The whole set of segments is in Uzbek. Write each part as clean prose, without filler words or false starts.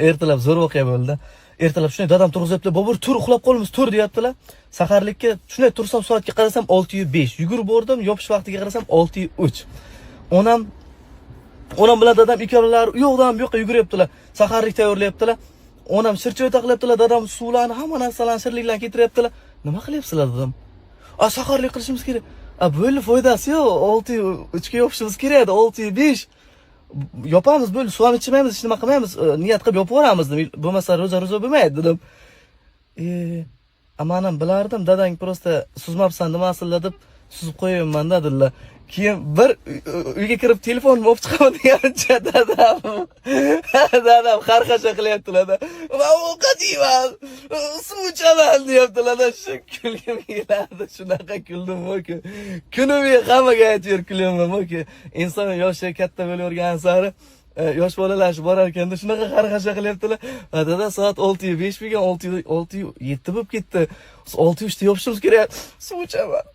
ertalab zo'r voqea bo'ldi. Ertalab shunday dadam turg'izibdi, "Bobur, tur, uxlab qolmiz, tur" deyaptilar. Saharlikka shunday tursam, soatga qarasam 6:05. Yugurib bordim, yopish vaqtiga qarasam 6:03. Onam bilan dadam ikkovlari u yoqdan bu yoqqa yuguryaptilar. Saharlik tayyorlayaptilar. Onam shirchoyta qilyaptilar, dadam suvlarni, hamma narsalarni shirliklarni keltiryaptilar. "Nima qilyapsizlar?" dedim. Saharlik qilishimiz kerak." Bo'ldi, foydasi yo'q. 6:03 ga yopishimiz kerak edi, 6:05. Yopamiz, bo'ldi, suv ham ichmaymiz, hech nima qilmaymiz, niyat qilib yopib yuboramiz dedim. Bo'lmasa ro'za bo'lmaydi dedim. Amanam bilardim, dadang prosta suzmabsan demasizlar deb suzib qo'yayman dedilar. Keyin bir uyga kirib telefonimni olib chiqaman degancha dadam qarqasha qilyaptilar. "Men ovqat yeyman, suv ichaman" deyaptilar. Shu kulgim keladi, shunaqa kuldim-ku. Kunimga hammaga aytib kulyapman-ku. Inson yoshi katta bo'lavergan sari yosh bolalashib borar ekanda shunaqa qarqasha qilyaptilar. Dada, soat 6:05 bo'lgan, 6:07 bo'lib ketdi. 6:03 da yopishimiz kerak. Suv ichaman.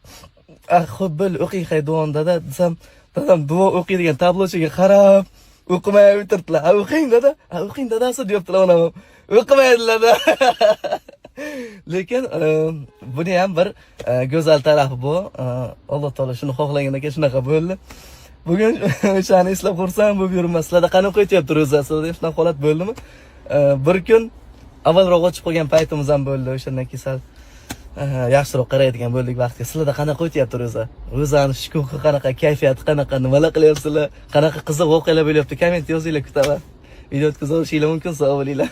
Xo'p, bo'l, o'qing duoni dada desam, dadam duo o'qiydigan tablochiga qarab, o'qimay o'tirdilar. "O'qing dada, o'qing dadasi" deyaptilar onam. O'qimaydilar. Lekin buni ham bir go'zal tarafi bu. Alloh taolo shuni xohlagan ekan, shunaqa bo'ldi. Bugun o'shani eslab xursand bo'lib yuribman. Sizlarda qanaqa o'tyapti ro'zasida? Shunaqa holat bo'ldimi? Bir kun avvalroq ochib qo'ygan paytimiz ham bo'ldi. O'shandan keyin sal yaxshiroq qaraydigan bo'ldik vaqtga. Sizlarda qanaqa o'tyapti ro'za? Ro'zani shukuhi qanaqa, kayfiyati qanaqa, nimalar qilyapsizlar? Qanaqa qiziq voqealar bo'lyapti? Komment yozinglar, kutaman. Video o'tkazib olishinglar mumkin, sog' bo'linglar.